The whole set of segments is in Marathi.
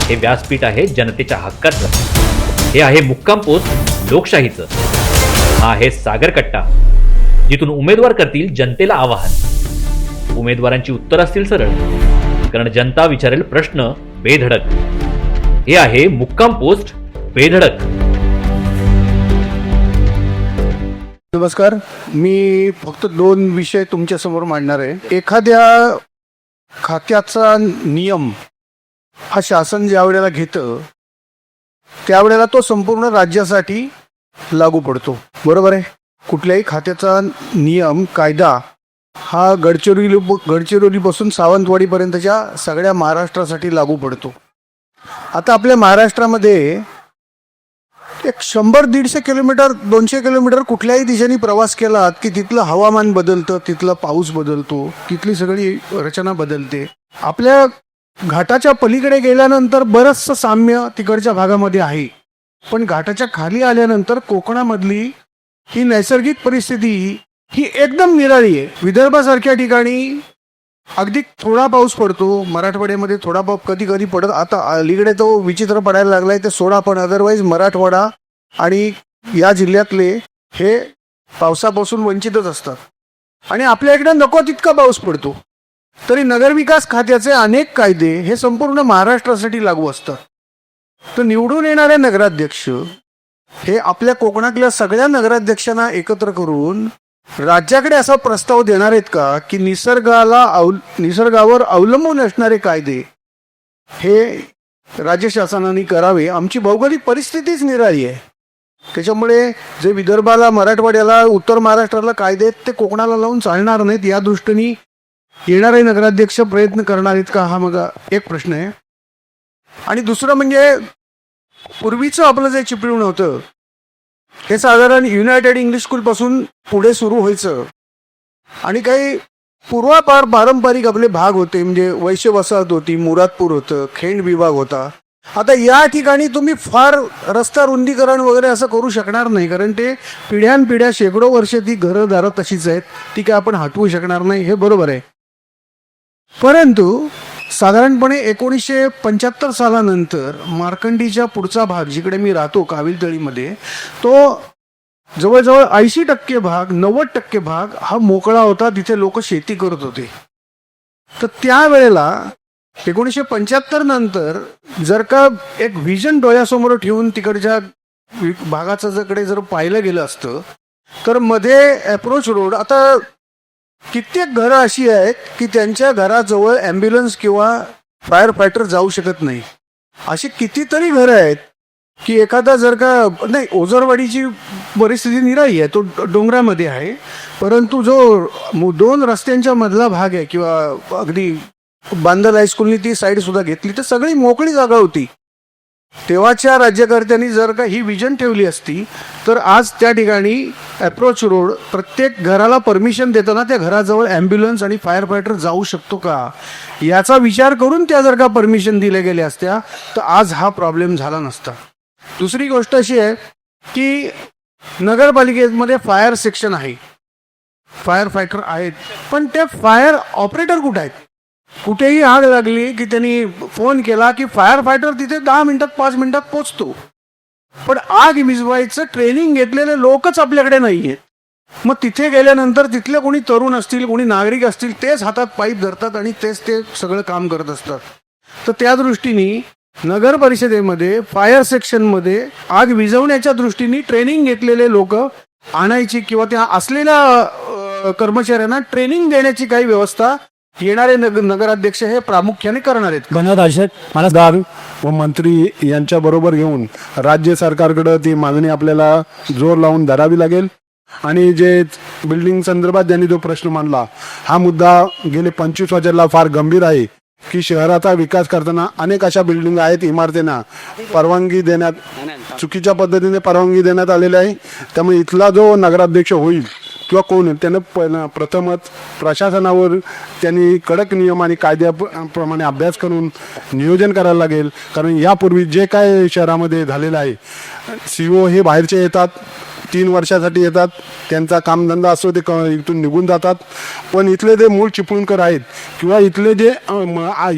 हे व्यासपीठ आहे जनतेच्या हक्काचं. हे आहे मुक्काम पोस्ट लोकशाहीचं. हा आहे सागर कट्टा, जिथून उमेदवार करतील जनतेला आवाहन. उमेदवारांची उत्तर असतील सरळ, कारण जनता विचारेल प्रश्न बेधडक. हे आहे मुक्काम पोस्ट बेधडक. नमस्कार, मी फक्त 2 विषय तुमच्या समोर मांडणार आहे. एखाद्या खात्याचा नियम हा शासन ज्या वेळेला घेतं त्यावेळेला तो संपूर्ण राज्यासाठी लागू पडतो, बरोबर आहे. कुठल्याही खात्याचा नियम कायदा हा गडचिरोलीपासून सावंतवाडीपर्यंतच्या सगळ्या महाराष्ट्रासाठी लागू पडतो. आता आपल्या महाराष्ट्रामध्ये एक 100-150 किलोमीटर 200 किलोमीटर कुठल्याही दिशेने प्रवास केलात की तिथलं हवामान बदलतं, तिथला पाऊस बदलतो, तिथली सगळी रचना बदलते. आपल्या घाटाच्या पलीकडे गेल्यानंतर बरंचसं साम्य तिकडच्या भागामध्ये आहे, पण घाटाच्या खाली आल्यानंतर कोकणामधली ही नैसर्गिक परिस्थिती ही एकदम निराळी आहे. विदर्भासारख्या ठिकाणी अगदी थोडा पाऊस पडतो, मराठवाड्यामध्ये थोडा पाऊस कधी कधी पडत. आता अलीकडे तो विचित्र पडायला लागलाय ते सोडा, पण अदरवाईज मराठवाडा आणि या जिल्ह्यातले हे पावसापासून वंचितच असतात. आणि आपल्या इकडे नको तितका पाऊस पडतो, तरी नगरविकास खात्याचे अनेक कायदे हे संपूर्ण महाराष्ट्रासाठी लागू असतात. तर निवडून येणारे नगराध्यक्ष हे आपल्या कोकणातल्या सगळ्या नगराध्यक्षांना एकत्र करून राज्याकडे असा प्रस्ताव देणार आहेत का की निसर्गावर अवलंबून असणारे कायदे हे राज्य शासनाने करावे. आमची भौगोलिक परिस्थितीच निराळी आहे, त्याच्यामुळे जे विदर्भाला, मराठवाड्याला, उत्तर महाराष्ट्राला कायदे आहेत ते कोकणाला लावून चालणार नाहीत. या दृष्टीने येणारे नगराध्यक्ष प्रयत्न करणार आहेत का, हा मग एक प्रश्न आहे. आणि दुसरं म्हणजे पूर्वीचं आपलं जे चिपळूण होतं हे साधारण युनायटेड इंग्लिश स्कूल पासून पुढे सुरू व्हायचं आणि काही पूर्वापार पारंपरिक आपले भाग होते, म्हणजे वैश्य वसाहत होती, मुरादपूर होतं, खेंड विभाग होता. आता या ठिकाणी तुम्ही फार रस्ता रुंदीकरण वगैरे असं करू शकणार नाही, कारण ते पिढ्यानपिढ्या शेकडो वर्ष ती घरदारं तशीच आहेत, ती काय आपण हटवू शकणार नाही, हे बरोबर आहे. परंतु साधारणपणे 1975 सालानंतर मार्कंडीच्या पुढचा भाग जिकडे मी राहतो काविलतळीमध्ये, तो जवळजवळ 80% भाग 90% भाग हा मोकळा होता, तिथे लोक शेती करत होते. तर त्यावेळेला 1975 नंतर जर का एक व्हिजन डोळ्यासमोर ठेवून तिकडच्या भागाचं जर पाहिलं गेलं असतं तर मध्ये अप्रोच रोड, आता कित्येक घरं अशी आहेत की त्यांच्या घराजवळ ॲम्ब्युलन्स किंवा फायर फायटर जाऊ शकत नाही. अशी कितीतरी घरं आहेत की एखादा जर का नाही, ओझरवाडीची परिस्थिती निराळी आहे, तो डोंगरामध्ये आहे, परंतु जो 2 रस्त्यांच्या मधला भाग आहे किंवा अगदी बांदल हायस्कूलनी ती साईड सुद्धा घेतली तर सगळी मोकळी जागा होती. तेव्हाच्या राज्यकर्त्यांनी जर का ही विजन ठेवली असती तर आज त्या ठिकाणी अप्रोच रोड प्रत्येक घराला परमिशन देताना त्या घराजवळ ॲम्ब्युलन्स आणि फायर फायटर जाऊ शकतो का याचा विचार करून त्या जर का परमिशन दिल्या गेल्या असत्या तर आज हा प्रॉब्लेम झाला नसता. दुसरी गोष्ट अशी आहे की नगरपालिकेमध्ये फायर सेक्शन आहे, फायर फायटर आहेत, पण ते फायर ऑपरेटर कुठे आहेत? कुठेही आग लागली की त्यांनी फोन केला की फायर फायटर तिथे 10 मिनिटात 5 मिनिटात पोचतो, पण आग विझवायचं ट्रेनिंग घेतलेले लोकच आपल्याकडे नाही आहेत. मग तिथे गेल्यानंतर तिथले कोणी तरुण असतील, कोणी नागरिक असतील, तेच हातात पाईप धरतात आणि तेच ते सगळं काम करत असतात. तर त्या दृष्टीने नगर परिषदेमध्ये फायर सेक्शनमध्ये आग विझवण्याच्या दृष्टीने ट्रेनिंग घेतलेले लोक आणायची किंवा त्या असलेल्या कर्मचाऱ्यांना ट्रेनिंग देण्याची काही व्यवस्था येणारे नगराध्यक्ष हे प्रामुख्याने करणार आहेत. खासदार व मंत्री यांच्या बरोबर घेऊन राज्य सरकारकडे ती मागणी आपल्याला जोर लावून धरावी लागेल. आणि जे बिल्डिंग संदर्भात ज्यांनी जो प्रश्न मांडला, हा मुद्दा गेले 25 वर्षाला फार गंभीर आहे की शहराचा विकास करताना अनेक अशा बिल्डिंग आहेत, इमारतींना परवानगी देण्यात चुकीच्या पद्धतीने परवानगी देण्यात आलेली आहे. त्यामुळे इथला जो नगराध्यक्ष होईल किंवा कोण त्यानं प्रथमच प्रशासनावर त्यांनी कडक नियम आणि कायद्याप्रमाणे अभ्यास करून नियोजन करायला लागेल. कारण यापूर्वी जे काय शहरामध्ये झालेलं आहे, CO हे बाहेरचे येतात, 3 वर्षासाठी येतात, त्यांचा कामधंदा असतो ते इथून निघून जातात. पण इथले जे मूळ चिपळूणकर आहेत किंवा इथले जे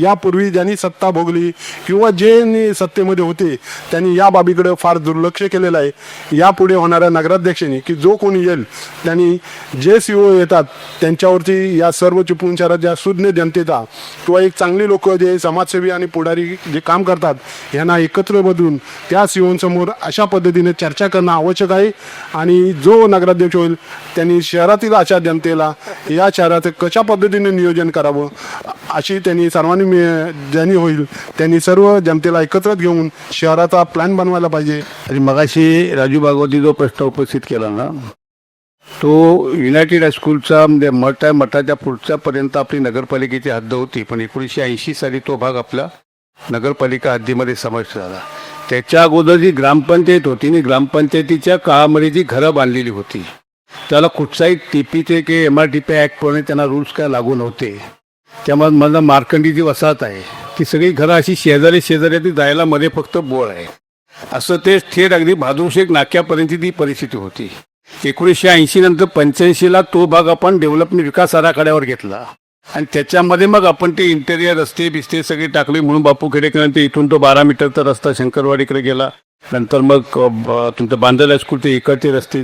यापूर्वी ज्यांनी सत्ता भोगली किंवा जे सत्तेमध्ये होते त्यांनी या बाबीकडे फार दुर्लक्ष केलेलं आहे. यापुढे होणाऱ्या नगराध्यक्षांनी की जो कोणी येईल त्यांनी जे CEO येतात त्यांच्यावरती या सर्व चिपळूण शहरात ज्या सुज्ञ जनतेचा किंवा एक चांगली लोक जे समाजसेवी आणि पुढारी जे काम करतात यांना एकत्र बदलून त्या CEOंसमोर अशा पद्धतीने चर्चा करणं आवश्यक आहे. आणि जो नगराध्यक्ष होईल त्यांनी शहरातील अशा जनतेला या शहराचं कशा पद्धतीने नियोजन करावं अशी त्यांनी सर्वांनी ज्यांनी होईल त्यांनी सर्व जनतेला एकत्र घेऊन शहराचा प्लॅन बनवायला पाहिजे. आणि मगाशी राजू भागवती जो प्रश्न उपस्थित केला ना तो युनायटेड हायस्कूलचा म्हणजे मठ आहे, मठाच्या पुढच्यापर्यंत आपली नगरपालिकेची हद्द होती. पण 1980 साली तो भाग आपला नगरपालिका हद्दीमध्ये समाविष्ट झाला. त्याच्या अगोदर जी ग्रामपंचायत होती आणि ग्रामपंचायतीच्या काळामध्ये जी घरं बांधलेली होती त्याला कुठचाही TPचे की MRTP ॲक्टप्रमाणे त्यांना रूल्स काय लागू नव्हते. त्यामुळे मला मार्कंडी जी वसाहत आहे ती सगळी घरं अशी शेजारी ती जायला मध्ये फक्त बोळ आहे असं ते थेट अगदी भादुशेक नाक्यापर्यंत ती परिस्थिती होती. 1980 नंतर 85ला तो भाग आपण डेव्हलपमेंट विकास आराखड्यावर घेतला आणि त्याच्यामध्ये मग आपण ते इंटेरियर रस्ते बिस्ते सगळे टाकले. म्हणून बापू खेडेकर इथून तो 12 मीटरचा रस्ता शंकरवाडीकडे गेला. नंतर मग तुमचं बांधल हायस्कूलचे इकडचे रस्ते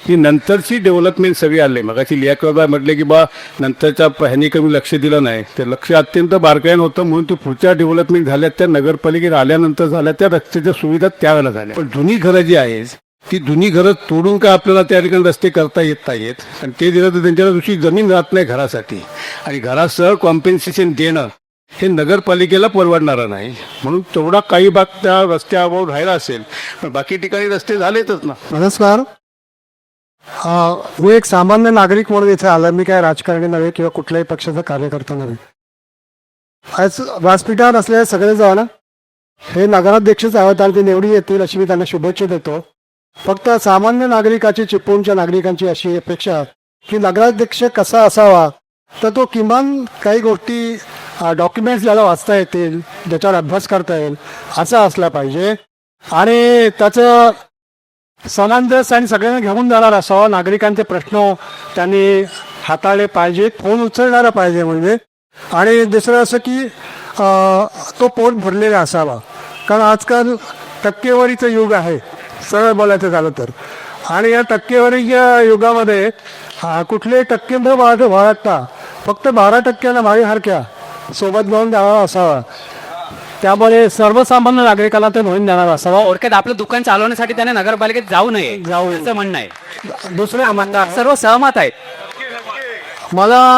ही नंतरची डेव्हलपमेंट सगळी आले. मग अशी लियाकरबा म्हटले की बा नंतरच्या ह्यानी कमी लक्ष दिलं नाही, ते लक्ष अत्यंत बारकाईनं होतं म्हणून ते पुढच्या डेव्हलपमेंट झाल्या त्या नगरपालिकेत आल्यानंतर झाल्या त्या रस्त्याच्या सुविधा त्यावेळेला झाल्या. पण जुनी घरं जी आहेत ती जुनी घरं तोडून काय आपल्याला त्या ठिकाणी रस्ते करता येत नाहीत आणि ते दिलं तर त्यांच्याला दुसरी जमीन राहत नाही घरासाठी. आणि घरासह कॉम्पेन्सेशन देणं हे नगरपालिकेला परवडणारं नाही. म्हणून तेवढा काही भाग त्या रस्त्यावर राहिला असेल पण बाकी ठिकाणी रस्ते झालेतच ना. नमस्कार. मी एक सामान्य नागरिक म्हणून इथे आलो. मी काय राजकारणी नव्हे किंवा कुठल्याही पक्षाचा कार्यकर्ता नव्हे. आज व्यासपीठावर असलेले सगळेजण हे नगराध्यक्षच आहेत आणि ते निवडी येतील अशी मी त्यांना शुभेच्छा देतो. फक्त सामान्य नागरिकाची चिपळूणच्या नागरिकांची अशी अपेक्षा की नगराध्यक्ष कसा असावा तर तो किमान काही गोष्टी डॉक्युमेंट्स ज्याला वाचता येतील ज्याच्यावर अभ्यास करता येईल असा असला पाहिजे आणि त्याचं समंजस आणि सगळ्यांना घेऊन जाणार असावा. नागरिकांचे प्रश्न त्यांनी हाताळले पाहिजेत, फोन उचलणारा पाहिजे म्हणजे. आणि दुसरं असं की तो पोट भरलेला असावा कारण आजकाल टक्केवारीचं युग आहे सरळ बोलायचं झालं तर. आणि या टक्केवारीच्या युगामध्ये कुठले टक्के न वाढता फक्त 12% भागीदारक्या सोबत घेऊन द्यावा असावा. त्यामुळे सर्वसामान्य नागरिकांना ते नोंद देणार असावा. थोडक्यात आपलं दुकान चालवण्यासाठी त्याने नगरपालिकेत जाऊ नये असं म्हणणं आहे. दुसरे आमदार सर्व सहमत आहेत.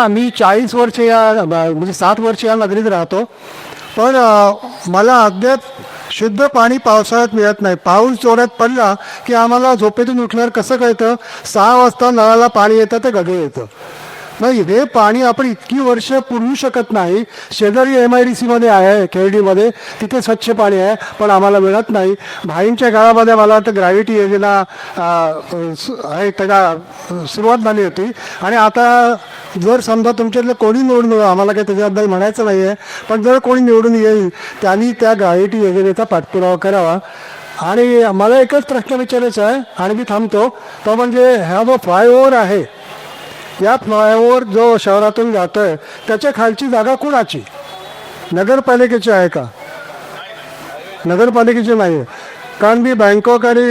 मी 40 वर्ष म्हणजे 7 वर्ष या नगरीत राहतो पण मला अद्याप शुद्ध पाणी पावसाळ्यात मिळत नाही. पाऊस जोरात पडला की आम्हाला झोपेतून उठल्यावर कसं कळतं 6 वाजता नळाला पाणी येतं ते गढूळ येतं. मग हे पाणी आपण इतकी वर्ष पुरवू शकत नाही. शेजारी MIDC आहे खेर्डीमध्ये तिथे स्वच्छ पाणी आहे पण आम्हाला मिळत नाही. भाईंच्या काळामध्ये मला वाटतं ग्रॅव्हिटी योजना आहे त्याला सुरुवात झाली होती आणि आता जर समजा तुमच्यातलं कोणी निवडून आम्हाला काही त्याच्याबद्दल म्हणायचं नाही आहे पण जर कोणी निवडून येईल त्यांनी त्या ग्रॅव्हिटी योजनेचा पाठपुरावा करावा. आणि मला एकच प्रश्न विचारायचा आहे आणि मी थांबतो तो म्हणजे हा जो फ्लायओव्हर आहे या फ्लायओव्हर जो शहरातून जातोय त्याच्या खालची जागा कुणाची? नगरपालिकेची आहे का? नगरपालिकेची नाही. कारण मी बँकॉक आणि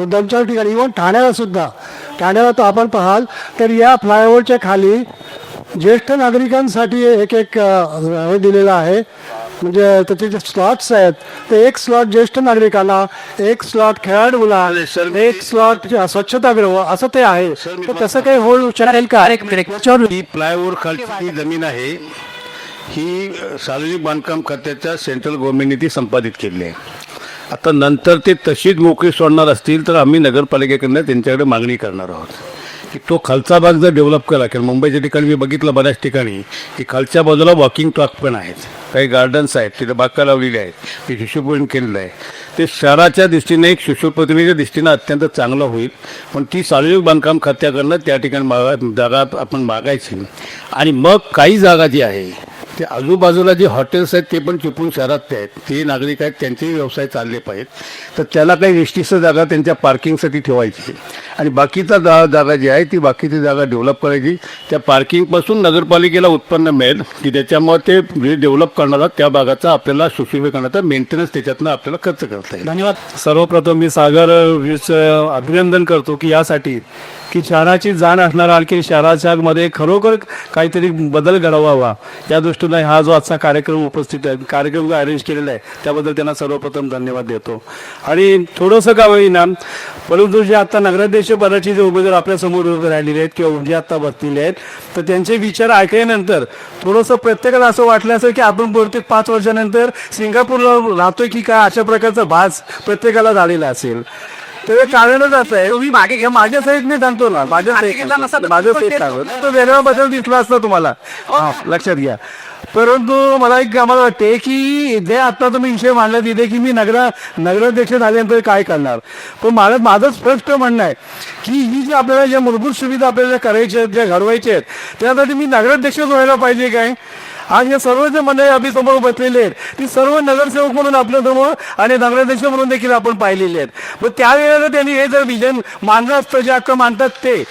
2-4 ठिकाणी इव्हन ठाण्याला तो आपण पाहाल तर या फ्लायओव्हरच्या खाली ज्येष्ठ नागरिकांसाठी एक हे दिलेलं आहे. म्हणजे त्याचे जे स्लॉट्स आहेत ते एक स्लॉट ज्येष्ठ नागरिकांना, एक स्लॉट खेळाडूला, एक स्लॉट स्वच्छतागृह असं ते आहे. तर तसं काही होईल विचारेल का? ही फ्लायओव्हर खालची जमीन आहे ही सार्वजनिक बांधकाम खात्याच्या सेंट्रल गव्हर्नमेंटने ती संपादित केली आहे. आता नंतर ते तशीच मोकळी सोडणार असतील तर आम्ही नगरपालिकेकडनं त्यांच्याकडे मागणी करणार आहोत की तो खालचा भाग जर डेव्हलप केला कारण मुंबईच्या ठिकाणी मी बघितलं बऱ्याच ठिकाणी की खालच्या बाजूला वॉकिंग ट्रॅक पण आहेत, काही गार्डन्स आहेत, तिथे बागा लावलेली आहेत, ते शिशुपूजन केलेलं आहे. ते शहराच्या दृष्टीने एक शिशुप्रतिमेच्या दृष्टीनं अत्यंत चांगलं होईल. पण ती सार्वजनिक बांधकाम खात्याकडनं त्या ठिकाणी जागा आपण मागायची आणि मग काही जागा जी आहे ते आजूबाजूला जे हॉटेल्स आहेत ते पण चिपळूण शहरात ते आहेत, ते नागरिक आहेत, त्यांचेही व्यवसाय चालले पाहिजेत. तर त्याला काही रेस्ट्रिक्शन जागा त्यांच्या पार्किंगसाठी ठेवायची आणि बाकीचा जागा जी आहे ती बाकीची जागा डेव्हलप करायची. त्या पार्किंगपासून नगरपालिकेला उत्पन्न मिळेल की त्याच्यामुळे ते जे डेव्हलप करणारा त्या भागाचा आपल्याला सुशोभीकरणाचा मेंटेनन्स त्याच्यातनं आपल्याला खर्च करता येईल. धन्यवाद. सर्वप्रथम मी सागर अभिनंदन करतो की यासाठी की शहराची जाण असणारा आणखी शहराच्या मध्ये खरोखर काहीतरी बदल घडवावा या दृष्टीने हा जो आजचा कार्यक्रम उपस्थित आहे, कार्यक्रम जो अरेंज केलेला आहे त्याबद्दल त्यांना सर्वप्रथम धन्यवाद देतो. आणि थोडंसं का होईना परंतु जे आता नगराध्यक्ष पदाचे जे उमेदवार आपल्या समोर उभे राहिलेले आहेत किंवा जे आता बसलेले आहेत तर त्यांचे विचार ऐकल्यानंतर थोडंसं प्रत्येकाला असं वाटलं असेल की आपण प्रत्येक 5 वर्षानंतर सिंगापूरला राहतोय की काय, अशा प्रकारचा भास प्रत्येकाला झालेला असेल. तर कारणच असं आहे, तुम्ही मागे घ्या, माझ्या साईडने सांगतो ना, माझ्या साईड सांगतो तो वेगळा बदल दिसला असता तुम्हाला, लक्षात घ्या. परंतु मला एक आम्हाला वाटते की जे आता तुम्ही विषय मांडला तिथे की मी नगराध्यक्ष झाल्यानंतर काय करणार, पण माझं स्पष्ट म्हणणं आहे की ही जी आपल्याला ज्या मूलभूत सुविधा आपल्याला करायच्या आहेत, ज्या घडवायच्या आहेत, त्यासाठी मी नगराध्यक्षच व्हायला पाहिजे काय. आज हे सर्व जे मंडळी आम्ही समोर बसलेले आहेत ती सर्व नगरसेवक म्हणून आपल्या समोर आणि नगराध्यक्ष म्हणून देखील आपण पाहिलेले आहेत. पण त्यावेळेला त्यांनी हे जर विजन मानलं असतं जे हक्क मानतात ते,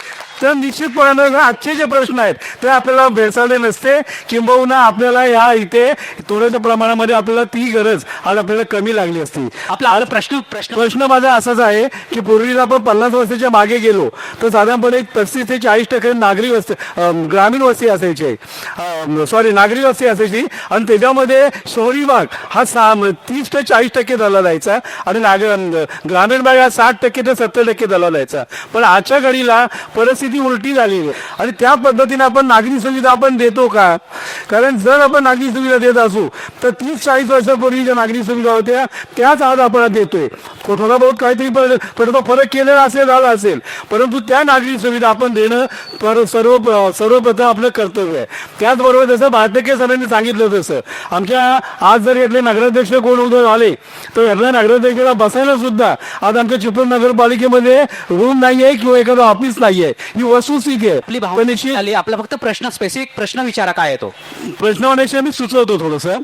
तर निश्चितपणानं आजचे जे प्रश्न आहेत ते आपल्याला भेडसावले नसते, किंबहुना आपल्याला या इथे थोड्याशा प्रमाणामध्ये आपल्याला ती गरज आज आपल्याला कमी लागली असती. आपला प्रश्न माझा असाच आहे की पूर्वीला आपण 50 वर्षाच्या मागे गेलो तर साधारणपणे 35 ते 40% नागरी वस्ती ग्रामीण वस्ती असायची, नागरी वस्ती असायची आणि त्याच्यामध्ये शहरी भाग हा 30 ते 40% झाला जायचा आणि ग्रामीण भाग हा 60% ते 70% झाला जायचा. पण आजच्या घडीला परिस्थिती उलटी झाली आहे आणि त्या पद्धतीने आपण नागरी सुविधा आपण देतो का. कारण जर आपण नागरी सुविधा देत असू तर 30-40 वर्षापूर्वी ज्या नागरी सुविधा होत्या त्याच आज आपण देतोय. थोडा बहुत काहीतरी फरक केलेला झाला असेल, परंतु त्या नागरी सुविधा आपण देणं सर्वप्रथम आपलं कर्तव्य आहे. त्याचबरोबर जसं भारतके सरांनी सांगितलं तसं आमच्या आज जर यातले नगराध्यक्ष कोण उदय आले तर यातल्या नगराध्यक्षाला बसायला सुद्धा आज आमच्या चिपळूण नगरपालिकेमध्ये रूम नाही आहे किंवा एखादं ऑफिस नाही आहे. ही वस्तुस्थिती आहे. आपली भावना आपला फक्त स्पेसिफिक प्रश्न विचारा काय येतो प्रश्न होण्याशी मी सुचवतो थोडंसं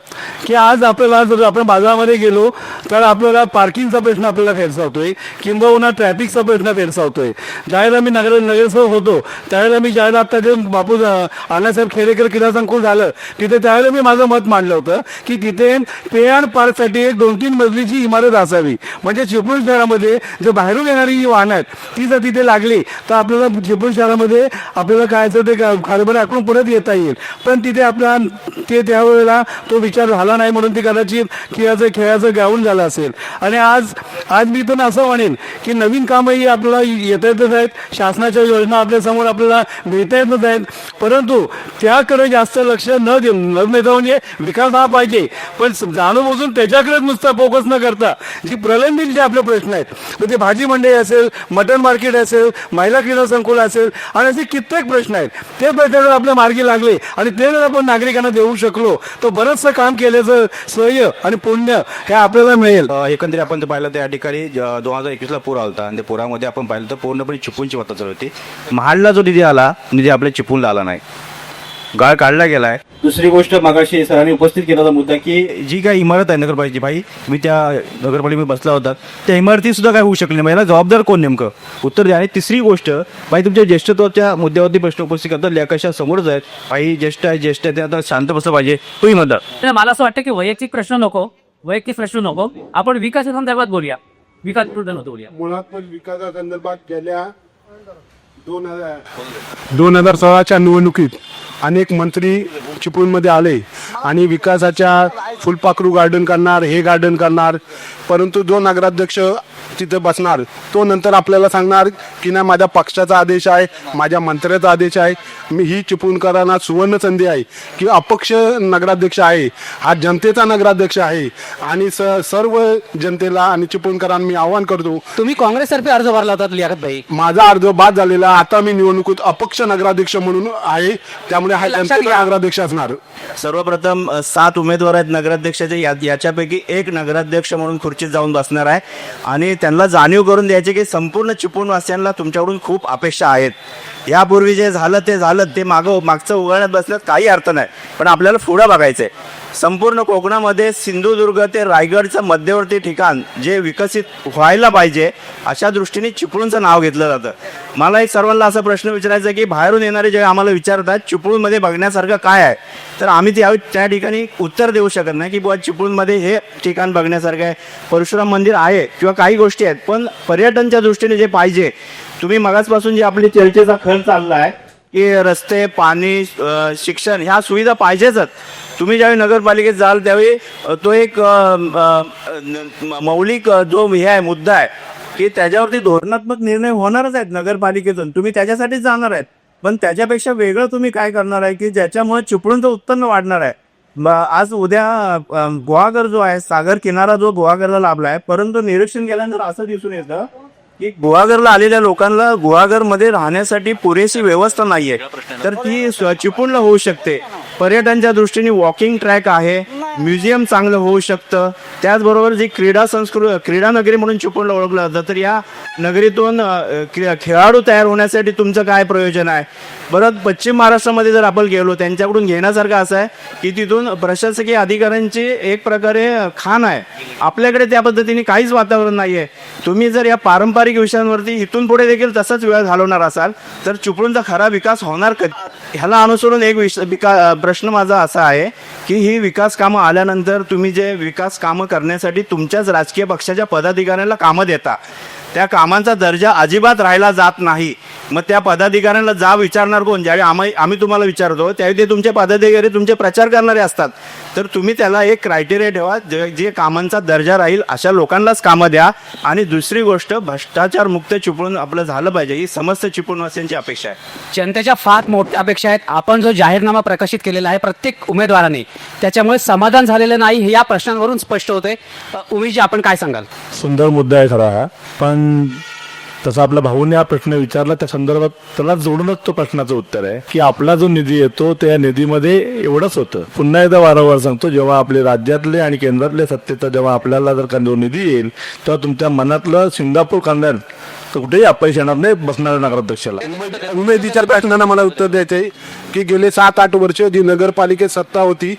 की आज आपल्याला जर आपण बाजारामध्ये गेलो तर आपल्याला पार्किंगचा प्रश्न आपल्याला भेडसावतोय किंबहुना ट्रॅफिकचा प्रश्न भेडसावतोय. ज्यावेळेला मी नगरसेवक होतो त्यावेळेला मी ज्यावेळेला आता जे बापू अण्णासाहेब खेडेकर क्रीडा संकुल झालं तिथे त्यावेळेला मी माझं मत मांडलं होतं की तिथे पे अँड पार्कसाठी एक 2-3 मजलीची इमारत असावी, म्हणजे चिपळूण शहरामध्ये जे बाहेरून येणारी जी वाहनं आहेत ती जर तिथे लागली तर आपल्याला चिपळूण शहरामध्ये आपल्याला काय ते खारबरा आखून परत येता येईल. पण तिथे आपला त्यावेळेला तो विचार झाला नाही म्हणून ती कदाचित खेळाचं गाऊन झालं असेल. आणि आज मी तर असं म्हणेन की नवीन कामही आपल्याला येता येतच आहेत, शासनाच्या योजना आपल्या समोर आपल्याला मिळता येतच आहेत, परंतु त्याकडे जास्त लक्ष न देता म्हणजे विकास हा पाहिजे पण जाणून बसून त्याच्याकडे नुसता फोकस न करता जी प्रलंबित जे आपले प्रश्न आहेत तर ते भाजी मंडई असेल, मटन मार्केट असेल, महिला क्रीडा संकुल असेल आणि असे कित्येक प्रश्न आहेत ते प्रश्न आपल्या मार्गी लागले आणि ते जर आपण नागरिकांना देऊ शकलो तर बरंचसं काम केल्याचं श्रेय आणि पुण्य हे आपल्याला मिळेल. एकंदरीत आपण ते पाहिलं त्या ठिकाणी 2021ला पूर आला होता आणि त्या पुरामध्ये आपण पाहिलं तर पूर्णपणे चिपळूणची वाता चालू होती. महाडला जो निधी आला निधी आपल्या चिपळूणला आला नाही, गाळ काढला गेलाय. दुसरी गोष्ट मागाशी सरांनी उपस्थित केला होता मुद्दा की जी काही इमारत आहे नगरपालिकेची, भाई मी त्या नगरपालिकेमध्ये बसला होता त्या इमारती सुद्धा काय होऊ शकली नाही, याला जबाबदार कोण नेमकं उत्तर द्या. आणि तिसरी गोष्ट भाई तुमच्या ज्येष्ठत्वाच्या मुद्द्यावरती प्रश्न उपस्थित करतात, लेखाच्या समोरच आहेत, भाई ज्येष्ठ आहे ते आता शांत बसलं पाहिजे तुम्ही म्हणतात. मला असं वाटतं की वैयक्तिक प्रश्न नको, आपण विकासा संदर्भात बोलूया, विकास बोलूया. मुळात विकासासंदर्भात गेल्या 2016च्या निवडणुकीत अनेक मंत्री चिपळूणमध्ये आले आणि विकासाच्या फुलपाखरू गार्डन करणार, हे गार्डन करणार, परंतु जो नगराध्यक्ष तिथे बसणार तो नंतर आपल्याला सांगणार की नाही माझ्या पक्षाचा आदेश आहे, माझ्या मंत्र्याचा आदेश आहे. ही चिपळूणकरांना सुवर्ण संधी आहे की अपक्ष नगराध्यक्ष आहे, हा जनतेचा नगराध्यक्ष आहे आणि सर्व जनतेला आणि चिपळूणकरांना मी आवाहन करतो. तुम्ही काँग्रेसतर्फे अर्ज भरला होता लियाकत भाई, माझा अर्ज बाद झालेला, आता मी निवडणुकीत अपक्ष नगराध्यक्ष म्हणून आहे, त्यामुळे हा जनतेचा नगराध्यक्ष असणार. सर्वप्रथम 7 उमेदवार आहेत नगराध्यक्षाचे, याच्यापैकी एक नगराध्यक्ष म्हणून खुर्चीत जाऊन बसणार आहे आणि त्यांना जाणीव करून द्यायची की संपूर्ण चिपळूणवासियांना तुमच्याकडून खूप अपेक्षा आहेत। यापूर्वी जे झालं ते मागचं उघडण्यात बसण्यात काही अर्थ नाही, पण आपल्याला पुढं बघायचं आहे। संपूर्ण कोकणामध्ये सिंधुदुर्ग ते रायगडचं मध्यवर्ती ठिकाण जे विकसित व्हायला पाहिजे अशा दृष्टीने चिपळूणचं नाव घेतलं जातं। मला एक सर्वांना असा प्रश्न विचारायचा आहे की बाहेरून येणारे जे आम्हाला विचारतात चिपळूणमध्ये बघण्यासारखं काय आहे, तर आम्ही त्या ठिकाणी उत्तर देऊ शकत नाही की बुवा चिपळूणमध्ये हे ठिकाण बघण्यासारखं आहे, परशुराम मंदिर आहे किंवा काही गोष्टी आहेत, पण पर्यटनच्या दृष्टीने जे पाहिजे, तुम्ही मगाचपासून जे आपली चर्चेचा खर्च चालला आहे की रस्ते, पाणी, शिक्षण ह्या सुविधा पाहिजेच। तुम्ही ज्यावेळी नगरपालिकेत जाल त्यावेळी तो एक मौलिक जो हे आहे मुद्दा आहे की त्याच्यावरती धोरणात्मक निर्णय होणारच आहेत नगरपालिकेतून, तुम्ही त्याच्यासाठीच जाणार आहेत, पण त्याच्यापेक्षा वेगळं तुम्ही काय करणार आहे की ज्याच्यामुळे चिपळूणचं उत्पन्न वाढणार आहे। आज उद्या गुहागर जो आहे, सागर किनारा जो गुहागरला लाभला आहे, परंतु निरीक्षण केल्यानंतर असं दिसून येतं की गुहागरला आलेल्या लोकांना गुहागरमध्ये राहण्यासाठी पुरेशी व्यवस्था नाहीये, तर ती चिपळूणला होऊ शकते। पर्यटनच्या दृष्टीने वॉकिंग ट्रॅक आहे, म्युझियम चांगलं होऊ शकतं, त्याचबरोबर जी क्रीडा नगरी म्हणून चिपळूणला ओळखलं जातं, तर या नगरीतून खेळाडू तयार होण्यासाठी तुमचं काय प्रयोजन आहे। परत पश्चिम महाराष्ट्रामध्ये जर आपण गेलो, त्यांच्याकडून घेण्यासारखं असं आहे की तिथून प्रशासकीय अधिकाऱ्यांची एक प्रकारे खाण आहे, आपल्याकडे त्या पद्धतीने काहीच वातावरण नाही आहे। तुम्ही जर या पारंपरिक विषयांवरती इथून पुढे देखील तसाच वेळ घालवणार असाल तर चिपळूणचा खरा विकास होणार कधी? ह्याला अनुसरून एक प्रश्न माझा असा आहे की ही विकास कामं आल्यानंतर तुम्ही जे विकास कामं करण्यासाठी तुमच्याच राजकीय पक्षाच्या पदाधिकाऱ्यांना कामं देता, त्या कामांचा दर्जा अजिबात राहिला जात नाही। मग त्या पदाधिकाऱ्यांना जा विचारणार कोण? ज्यावेळी आम्ही तुम्हाला विचारतो त्यावेळी ते तुमचे पदाधिकारी तुमचे प्रचार करणारे असतात, तर तुम्ही त्याला एक क्रायटेरिया ठेवा, जे कामांचा दर्जा राहील अशा लोकांनाच कामं द्या। आणि दुसरी गोष्ट, भ्रष्टाचार मुक्त चिपळूण आपलं झालं पाहिजे, ही समस्त चिपळूणवासियांची अपेक्षा आहे। जनतेच्या फार मोठ्या अपेक्षा आहेत। आपण जो जाहीरनामा प्रकाशित केलेला आहे प्रत्येक उमेदवाराने, त्याच्यामुळे समाधान झालेलं नाही हे या प्रश्नांवरून स्पष्ट होते। उमेशजी, आपण काय सांगाल? सुंदर मुद्दा आहे खरा हा, पण तसं आपल्या भाऊने हा प्रश्न विचारला त्या संदर्भात त्याला जोडूनच तो प्रश्नाचं उत्तर आहे की आपला जो निधी येतो त्या निधीमध्ये एवढंच होतं। पुन्हा एकदा वारंवार सांगतो, जेव्हा आपले राज्यातले आणि केंद्रातले सत्तेचा जेव्हा आपल्याला जर का जो निधी येईल तेव्हा तुमच्या मनातलं सिंगापूर कांद्यात तर कुठेही अपयश येणार नाही बसणाऱ्या नगराध्यक्षाला। उमेदीच्या प्रश्नांना मला उत्तर द्यायचं आहे की गेले 7-8 वर्ष जी नगरपालिकेत सत्ता होती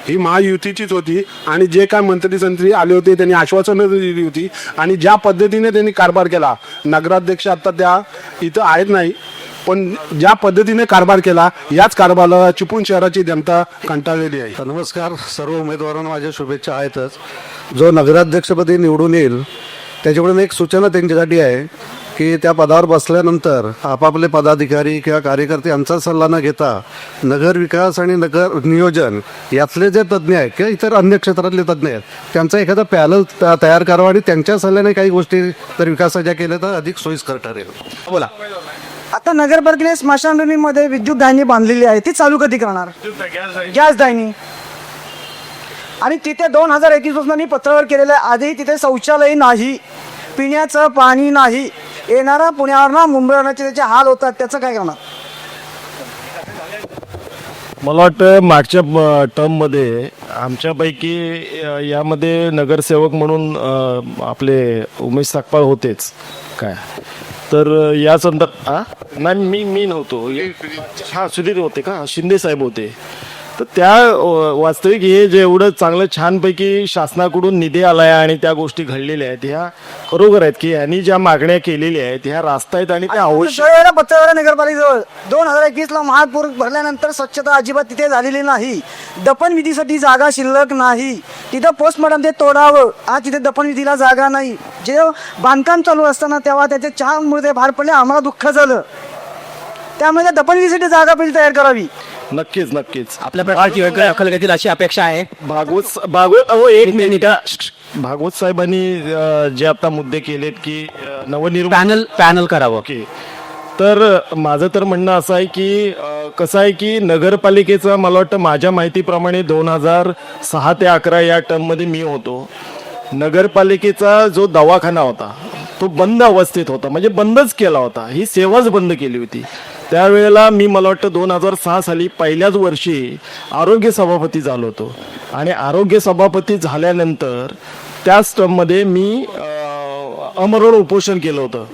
ही महायुतीचीच होती, आणि जे काय मंत्री आले होते त्यांनी आश्वासनं दिली होती, आणि ज्या पद्धतीने त्यांनी कारभार केला, नगराध्यक्ष आता त्या इथं आहेत नाही, पण ज्या पद्धतीने कारभार केला याच कारभाराला चिपळूण शहराची जनता कंटाळलेली आहे। नमस्कार, सर्व उमेदवारांना माझ्या शुभेच्छा आहेतच। जो नगराध्यक्षपदी निवडून येईल त्याच्याकडून एक सूचना त्यांच्यासाठी आहे की त्या पदावर बसल्यानंतर आपापले पदाधिकारी किंवा कार्यकर्ते यांचा सल्ला न घेता नगर विकास आणि नगर नियोजन यातले जे तज्ज्ञ आहेत किंवा इतर अन्य क्षेत्रातले तज्ज्ञ आहेत त्यांचा एखादा पॅनल तयार करावा आणि त्यांच्या सल्ल्याने काही गोष्टी जर विकासाच्या केल्या तर अधिक सोयीस्कर ठरेल। बोला। आता नगरपालिकेने स्मशानभूमीमध्ये विद्युत दाहिनी बांधलेली आहे, ती चालू कधी करणार? गॅस दाहिनी, आणि तिथे 2021 पासून पत्रावर केलेलं आहे, आधी तिथे शौचालय नाही, पिण्याचं पाणी नाही, येणारा पुण्यावरनं मुंबईवरणाचे त्याचे हाल होतात, त्याचं काय करणार? मला वाटतं मागच्या टर्ममध्ये आमच्यापैकी यामध्ये नगरसेवक म्हणून आपले उमेश साकपाळ होतेच काय, तर या संदर्भात नाही मी नव्हतो, हां सुधीर होते का, शिंदे साहेब होते, तर त्या वास्तविक हे जे एवढं चांगलं छानपैकी शासनाकडून निधी आला आहे आणि त्या गोष्टी घडलेल्या आहेत ह्या खरोखर आहेत की यांनी ज्या मागण्या केलेल्या आहेत ह्या रास्त आहेत आणि त्या आवश्यक। पत्रव्यवहार नगरपालिकेजवळ 2021 महापूर भरल्यानंतर स्वच्छता अजिबात तिथे झालेली नाही, दफनविधीसाठी जागा शिल्लक नाही, तिथं पोस्टमॉर्टम ते तोडावं, आज तिथे दफनविधीला जागा नाही, जे बांधकाम चालू असताना तेव्हा त्याचे 4 मुर्दे बाहेर पडले, आम्हाला दुःख झालं, त्यामुळे दफनविधीसाठी जागा पहिली तयार करावी। नक्कीच आपल्या प्रकारची वेगळी दखल घेतील अशी अपेक्षा आहे। एक मिनिट, भागवत साहेबांनी जे आता मुद्दे केलेत की नवनिर्माण पॅनल करावं, ओके, तर माझं तर म्हणणं असं आहे की कसं आहे की नगरपालिकेचा मला वाटतं माझ्या माहितीप्रमाणे 2006 ते 11 या टर्ममध्ये मी होतो, नगरपालिकेचा जो दवाखाना होता तो बंद अवस्थेत होता, म्हणजे बंदच केला होता, ही सेवाच बंद केली होती। त्यावेळेला मला वाटतं 2006 साली पहिल्याच वर्षी आरोग्य सभापती झालो होतो, आणि आरोग्य सभापती झाल्यानंतर त्याच टर्ममध्ये मी अमरण उपोषण केलं होतं.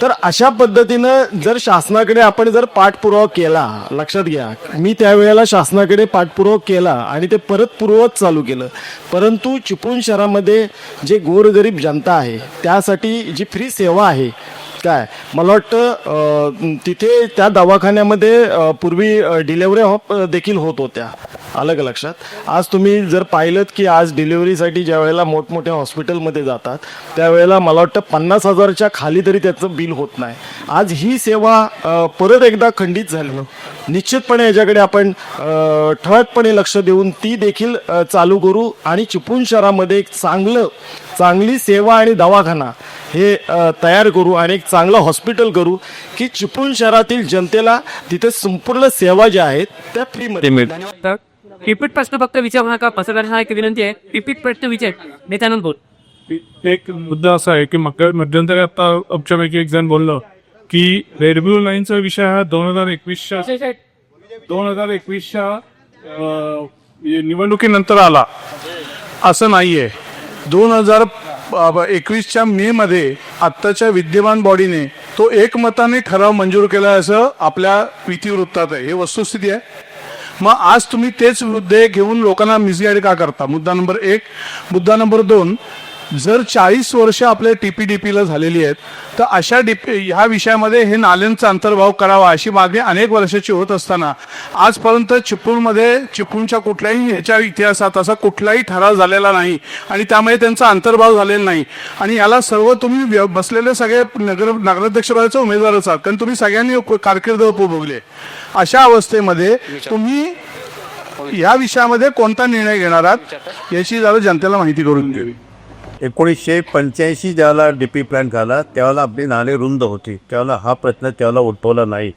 तर अशा पद्धतीनं जर शासनाकडे आपण जर पाठपुरावा केला, लक्षात घ्या मी त्यावेळेला शासनाकडे पाठपुरावा केला आणि ते परत पूर्ववत चालू केलं, परंतु चिपळूण शहरामध्ये जे गोरगरीब जनता आहे त्यासाठी जी फ्री सेवा आहे काय, मला वाटतं तिथे त्या दवाखान्यामध्ये पूर्वी डिलेवऱ्या देखील होत होत्या. आलं का लक्षात? आज तुम्ही जर पाहिलं की आज डिलिव्हरीसाठी ज्या वेळेला मोठमोठ्या हॉस्पिटलमध्ये जातात त्यावेळेला मला वाटतं 50,000च्या खाली तरी त्याचं बिल होत नाही. आज ही सेवा परत एकदा खंडित झाली. निश्चितपणे याच्याकडे आपण ठळकपणे लक्ष देऊन ती देखील चालू करू आणि चिपळूण शहरामध्ये एक चांगली सेवा आणि दवाखाना हे तयार करू आणि एक चांगलं हॉस्पिटल करू की चिपळूण शहरातील जनतेला तिथे संपूर्ण सेवा ज्या आहेत त्या फ्रीमध्ये मिळतात. तर रिपीट प्रश्न फक्त विचारू नका. पत्रकारांना एक विनंती आहे, रिपीट प्रश्न विचार नेत्यानंद बोल. एक मुद्दा असा आहे की मध्यंतरी आता आमच्यापैकी एक जण बोललं की रेल्वे लाईनचा विषय हा 2021च्या निवडणुकीनंतर आला असं नाहीये. 2021च्या मे मध्ये आत्ताच्या विद्यमान बॉडीने तो एकमताने ठराव मंजूर केला असं आपल्या विधिवृत्तात आहे. हे वस्तुस्थिती आहे. मग आज तुम्ही तेच मुद्दे घेऊन लोकांना मिसगाईड का करता? मुद्दा नंबर 1. मुद्दा नंबर 2, जर 40 वर्ष आपल्या TPDPला झालेली आहेत तर अशा ह्या विषयामध्ये हे नाल्यांचा अंतर्भाव करावा अशी मागणी अनेक वर्षाची होत असताना आजपर्यंत चिपळूणच्या कुठल्याही ह्याच्या इतिहासात असा कुठलाही ठराव झालेला नाही आणि त्यामुळे त्यांचा अंतर्भाव झालेला नाही. आणि याला सर्व तुम्ही बसलेले सगळे नगराध्यक्षपदाचे उमेदवारच आहात, कारण तुम्ही सगळ्यांनी कारकीर्द उपभोगले. अशा अवस्थेमध्ये तुम्ही या विषयामध्ये कोणता निर्णय घेणार आहात याची जरा जनतेला माहिती करून द्यावी. 1985 ज्यावेळेला DP प्लॅन झाला त्यावेळेला आपली नाले रुंद होती, त्यावेळेला हा प्रश्न त्यावेळेला उद्भवला नाही.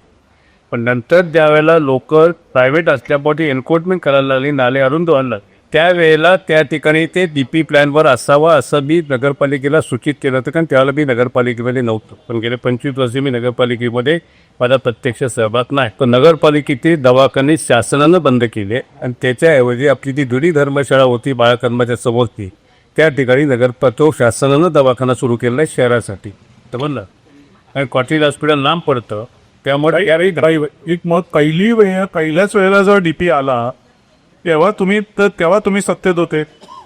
पण नंतर ज्यावेळेला लोक प्रायव्हेट असल्यापोटी एन्क्रोचमेंट करायला लागली, नाले अरुंद व्हायला, त्यावेळेला त्या ठिकाणी ते DP प्लॅनवर असावा असं मी नगरपालिकेला सूचित केलं होतं. कारण त्यावेळेला मी नगरपालिकेमध्ये नव्हतो, पण गेले 25 वर्ष मी नगरपालिकेमध्ये माझा प्रत्यक्ष सहभाग नाही. तर नगरपालिकेचे दवाखाने शासनानं बंद केले आणि त्याच्याऐवजी आपली जी जुनी धर्मशाळा होती बाळकर्माच्या समोरची त्या ठिकाणी तो शासनानं दवाखाना सुरू केला आहे शहरासाठी. तर म्हणलं आणि कॉटेज हॉस्पिटल लांब पडतं त्यामुळे एक मग पहिल्याच वेळेला जेव्हा DP आला तेव्हा तुम्ही सत्तेत होते.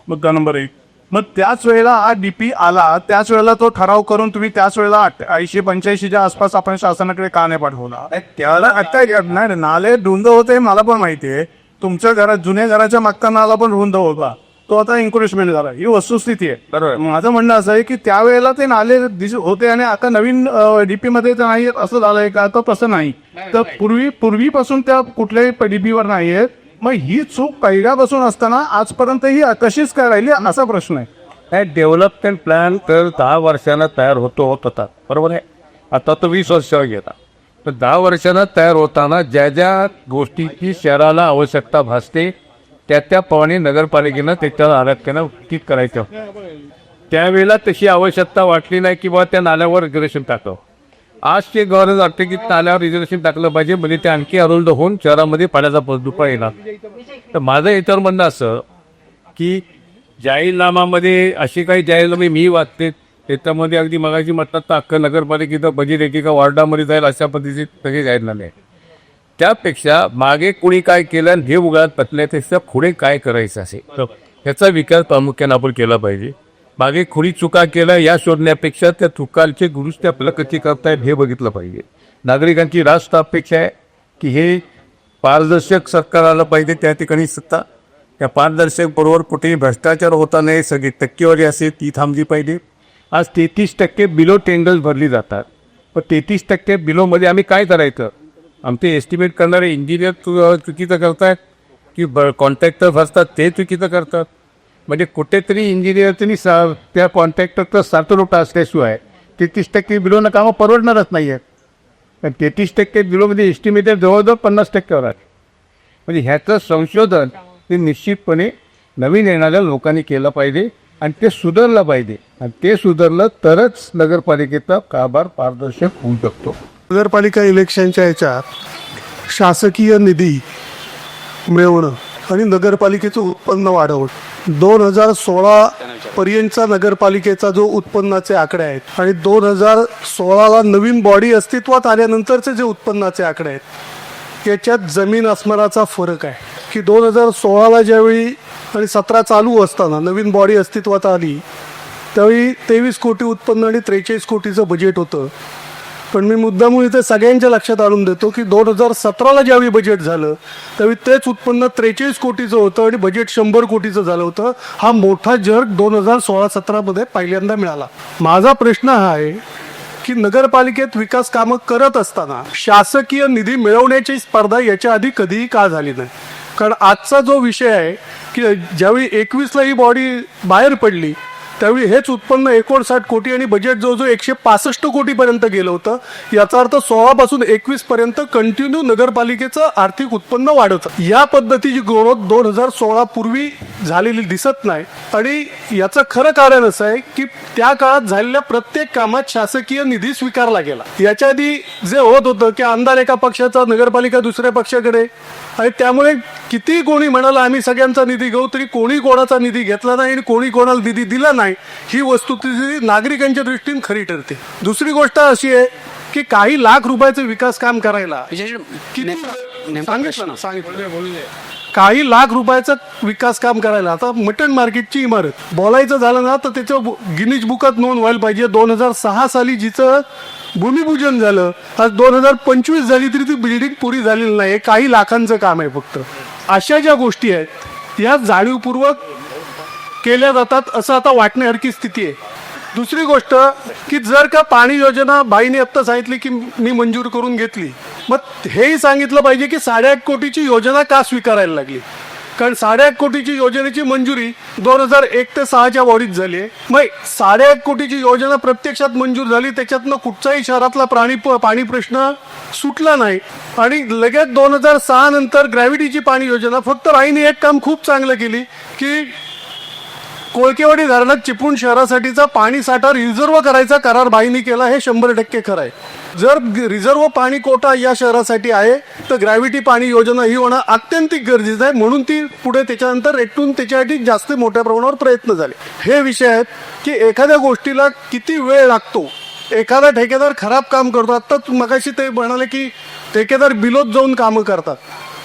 मुद्दा नंबर 1. मग त्याच वेळेला हा DP आला, त्याच वेळेला तो ठराव करून तुम्ही त्याच वेळेला 80-85च्या आसपास आपण शासनाकडे का नाही पाठवला? त्याला आता नाही, नाले रुंद होते मला पण माहिती आहे. तुमच्या घरात जुन्या घराच्या मागचा नाला पण रुंद होता, तो आता एन्क्रोचमेंट झाला. ही वस्तुस्थिती आहे. बरोबर. माझं म्हणणं असं आहे की त्यावेळेला ते नाले होते आणि आता नवीन DP मध्ये तर नाही असं झालंय का? तर तसं नाही. तर पूर्वीपासून त्या कुठल्याही DPवर नाही आहेत. मग ही चूक पहिल्यापासून असताना आजपर्यंत ही कशीच काय राहिली असा प्रश्न आहे. डेव्हलपमेंट प्लॅन तर 10 वर्षांना तयार होत होता, बरोबर आहे. आता तो 20 वर्षावर गेला. तर 10 वर्षांना तयार होताना ज्या ज्या गोष्टीची शहराला आवश्यकता भासते त्या प्रमाणे नगरपालिकेनं त्याच्यावर आराखड्यानं ठीक करायचं. त्यावेळेला तशी आवश्यकता वाटली नाही की बाबा त्या नाल्यावर रिझर्वेशन टाकावं. आज ते गव्हर्नर वाटते की नाल्यावर रिझर्वेशन टाकलं पाहिजे म्हणजे ते आणखी अरुंद होऊन शहरामध्ये पाण्याचा दुपा येणार. तर माझं याच्यावर म्हणणं असं की जाहीरनामामध्ये अशी काही जाहीरनामे मी वाचते त्याच्यामध्ये अगदी मगाशी म्हटलं तर अख्खं नगरपालिकेचं बजेट एकेका वॉर्डामध्ये जाईल अशा पद्धतीचे सगळे जाहीरनामे आहेत. त्यापेक्षा मागे कुणी काय केलं आणि हे उघडत पटल्यापेक्षा पुढे काय करायचं असेल तर ह्याचा विकास प्रामुख्याने आपण केला पाहिजे. मागे कुणी चुका केल्या या शोधण्यापेक्षा त्या चुकांचे दुरुस्ती आपल्याला कशी करतायत हे बघितलं पाहिजे. नागरिकांची रास्त अपेक्षा आहे की हे पारदर्शक सरकार आलं पाहिजे. त्या ठिकाणी सत्ता त्या पारदर्शक बरोबर कुठेही भ्रष्टाचार होता नाही, सगळी टक्केवारी असेल ती थांबली पाहिजे. आज 33% बिलो टेंडर्स भरली जातात, पण 33% बिलोमध्ये आम्ही काय करायचं? आमचे एस्टिमेट करणारे इंजिनियर चुकीचं करतात की कॉन्ट्रॅक्टर असतात ते चुकीचं करतात. म्हणजे कुठेतरी इंजिनियर त्या कॉन्ट्रॅक्टरचा सातरोटा असल्याशिवाय 33% बिलोनं कामं परवडणारच नाही आहेत. पण 33% बिलोमध्ये एस्टिमेटेड जवळजवळ 50%वर आहे. म्हणजे ह्याचं संशोधन ते निश्चितपणे नवीन येणाऱ्या लोकांनी केलं पाहिजे आणि ते सुधारलं पाहिजे. आणि ते सुधारलं तरच नगरपालिकेचा कारभार पारदर्शक होऊ शकतो. नगरपालिका इलेक्शनच्या ह्याच्यात शासकीय निधी मिळवणं आणि नगरपालिकेचं उत्पन्न वाढवणं 2016 पर्यंतचा नगरपालिकेचा जो उत्पन्नाचे आकडे आहेत आणि 2016ला नवीन बॉडी अस्तित्वात आल्यानंतरचे जे उत्पन्नाचे आकडे आहेत याच्यात जमीन आसमानाचा फरक आहे की 2016ला ज्यावेळी आणि 17 चालू असताना नवीन बॉडी अस्तित्वात आली त्यावेळी 23 कोटी उत्पन्न आणि 43 कोटीचं बजेट होतं. पण मी मुद्दामून इथे सगळ्यांच्या लक्षात आणून देतो की 2017ला ज्यावेळी बजेट झालं त्यावेळी तेच उत्पन्न 43 कोटीचं होतं आणि बजेट 100 कोटीचं झालं होतं. हा मोठा जर्क 2016-17मध्ये पहिल्यांदा मिळाला. माझा प्रश्न हा आहे की नगरपालिकेत विकास कामं करत असताना शासकीय निधी मिळवण्याची स्पर्धा याच्या आधी कधीही का झाली नाही. कारण आजचा जो विषय आहे की ज्यावेळी 21ला ही बॉडी बाहेर पडली त्यावेळी हेच उत्पन्न 59 कोटी आणि बजेट जवळजवळ 165 कोटीपर्यंत गेलं होतं. याचा अर्थ 16 पासून 21 पर्यंत कंटिन्यू नगरपालिकेचं आर्थिक उत्पन्न वाढत. या पद्धतीची ग्रोथ 2016 पूर्वी झालेली दिसत नाही आणि याचं खरं कारण असं आहे की त्या काळात झालेल्या प्रत्येक कामात शासकीय निधी स्वीकारला गेला. याच्या आधी जे होत होतं की आमदार एका पक्षाचा नगरपालिका दुसऱ्या पक्षाकडे आणि त्यामुळे किती कोणी म्हणाला आम्ही सगळ्यांचा निधी घेऊ तरी कोणी कोणाचा निधी घेतला नाही आणि कोणी कोणाला निधी दिला नाही ही वस्तुस्थिती नागरिकांच्या दृष्टीने खरी ठरते. दुसरी गोष्ट अशी आहे की काही लाख रुपयाचे विकास काम करायला काही लाख रुपयाचं विकास काम करायला आता मटन मार्केटची इमारत बोलायचं झालं ना तर त्याचं गिनीज बुकात नोंद व्हायला पाहिजे. 2006 साली जिचं भूमिपूजन झालं आज 2025 झाली तरी ती बिल्डिंग पुरी झालेली नाही. काही लाखांचं काम आहे फक्त. अशा ज्या गोष्टी आहेत या जाणीवपूर्वक केल्या जातात असं आता वाटण्यासारखी स्थिती आहे. दुसरी गोष्ट की जर का पाणी योजना बाईने आत्ता सांगितली की मी मंजूर करून घेतली मग हेही सांगितलं पाहिजे की 8.5 कोटीची योजना का स्वीकारायला लागली. कारण 8.5 कोटीची योजनेची मंजुरी 2001 ते 6च्या बॉडीत झाली आहे. मग 8.5 कोटीची योजना प्रत्यक्षात मंजूर झाली त्याच्यातनं कुठच्याही शहरातला पाणी प्रश्न सुटला नाही आणि लगेच 2006 नंतर ग्रॅव्हिटीची पाणी योजना फक्त बाईने एक काम खूप चांगलं केली की कोळकेवाडी धरणात चिपळूण शहरासाठीचा पाणी साठा रिझर्व करायचा करार बाईंनी केला. हे 100% खरं आहे. जर रिझर्व पाणी कोटा या शहरासाठी आहे तर ग्रॅव्हिटी पाणी योजना ही होणं अत्यंतिक गरजेचं आहे. म्हणून ती पुढे त्याच्यानंतर रेटून त्याच्यासाठी जास्त मोठ्या प्रमाणावर प्रयत्न झाले. हे विषय आहेत की एखाद्या गोष्टीला किती वेळ लागतो. एखादा ठेकेदार खराब काम करतो. आत्ता मगाशी ते म्हणाले की ठेकेदार बिलोत जाऊन कामं करतात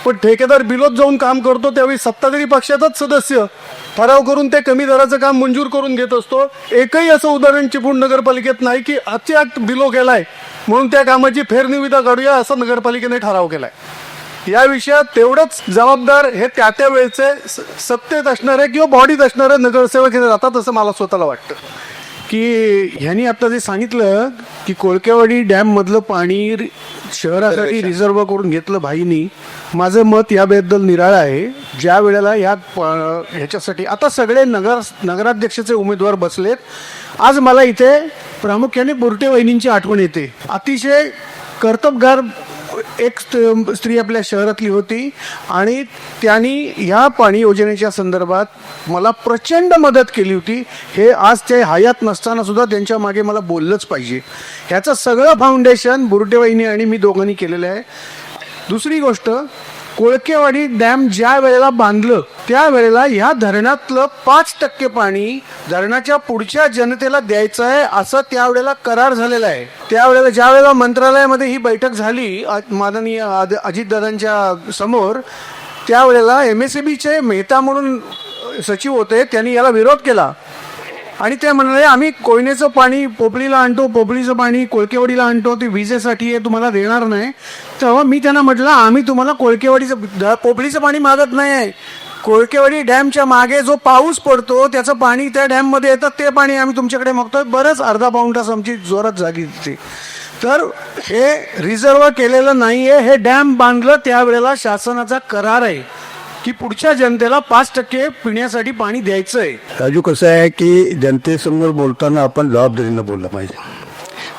पण ठेकेदार बिलोत जाऊन काम करतो त्यावेळी सत्ताधारी पक्षाचाच सदस्य ठराव करून ते कमी दराचं काम मंजूर करून घेत असतो. एकही असं उदाहरण चिपळूण नगरपालिकेत नाही की अचानक बिलो केलाय म्हणून त्या कामाची फेरनिविदा काढूया असा नगरपालिकेने ठराव केलाय. या विषयात तेवढंच जबाबदार हे त्या वेळेचे सत्तेत असणारे किंवा बॉडीत असणारे नगरसेवक हे राहतात असं मला स्वतःला वाटतं. की ह्यांनी आता जे सांगितलं की कोळकेवाडी डॅम मधलं पाणी शहरासाठी रिझर्व करून घेतलं भाईनी. माझं मत याबद्दल निराळं आहे. ज्या वेळेला ह्याच्यासाठी आता सगळे नगराध्यक्षाचे उमेदवार बसलेत. आज मला इथे प्रामुख्याने बोरटे वहिनींची आठवण येते. अतिशय कर्तबगार एक स्त्री आपल्या शहरातली होती आणि त्यांनी ह्या पाणी योजनेच्या संदर्भात मला प्रचंड मदत केली होती. हे आज ते हयात नसताना सुद्धा त्यांच्या मागे मला बोललंच पाहिजे. ह्याचं सगळं फाउंडेशन बुरटेवाहिनी आणि मी दोघांनी केलेलं आहे. दुसरी गोष्ट कोळकेवाडी डॅम ज्या वेळेला बांधलं त्यावेळेला ह्या धरणातलं 5% पाणी धरणाच्या पुढच्या जनतेला द्यायचं आहे असं त्यावेळेला करार झालेला आहे. त्यावेळेला ज्या वेळेला मंत्रालयामध्ये ही बैठक झाली माननीय अजितदादांच्या समोर त्यावेळेला MSEBचे मेहता म्हणून सचिव होते त्यांनी याला विरोध केला आणि ते म्हणाले आम्ही कोयनेचं पाणी पोपलीला आणतो पोपलीचं पाणी कोळकेवाडीला आणतो ते विजेसाठी आहे तुम्हाला देणार नाही. तेव्हा मी त्यांना म्हटलं आम्ही तुम्हाला पोपलीचं पाणी मागत नाही आहे. कोळकेवाडी डॅमच्या मागे जो पाऊस पडतो त्याचं पाणी त्या डॅममध्ये येतं ते पाणी आम्ही तुमच्याकडे मागतोय. बरंच अर्धा पाऊण तास आमची जोरात जागी होती. तर हे रिझर्व केलेलं नाही आहे. हे डॅम बांधलं त्यावेळेला शासनाचा करार आहे की पुढच्या जनतेला 5% पिण्यासाठी पाणी द्यायचं आहे. राजू कसं आहे की जनतेसमोर बोलताना आपण जबाबदारीनं बोललं पाहिजे.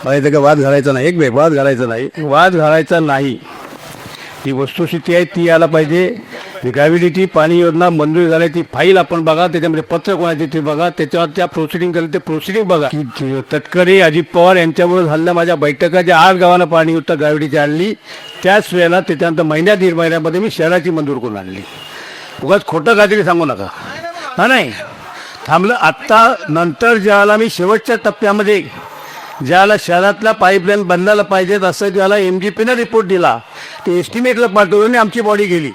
मला का वाद घालायचा नाही. एक वाद घालायचा नाही. वाद घालायचा नाही. ती वस्तुस्थिती आहे ती यायला पाहिजे. ग्रॅव्हिटी पाणी योजना मंजूर झाली ती फाईल आपण बघा त्याच्यामध्ये पत्र कोणाचे ते बघा त्याच्यावर त्या प्रोसिडिंग केलं ते प्रोसिडिंग बघा. तटकरे अजित पवार यांच्याबरोबर झालेल्या माझ्या बैठका ज्या 8 गावांना पाणी होतं ग्रॅव्हिटीची आणली त्याच वेळेला त्याच्यानंतर महिन्यात 1.5 महिन्यामध्ये मी शहराची मंजूर करून आणली. उगाच खोटं काहीतरी सांगू नका. नाही थांबलं. आत्ता नंतर ज्याला मी शेवटच्या टप्प्यामध्ये ज्याला शहरातल्या पाईपलाईन बंदायला पाहिजेत असं ज्याला MGPने रिपोर्ट दिला ते एस्टिमेटला पाठवलं आणि आमची बॉडी गेली.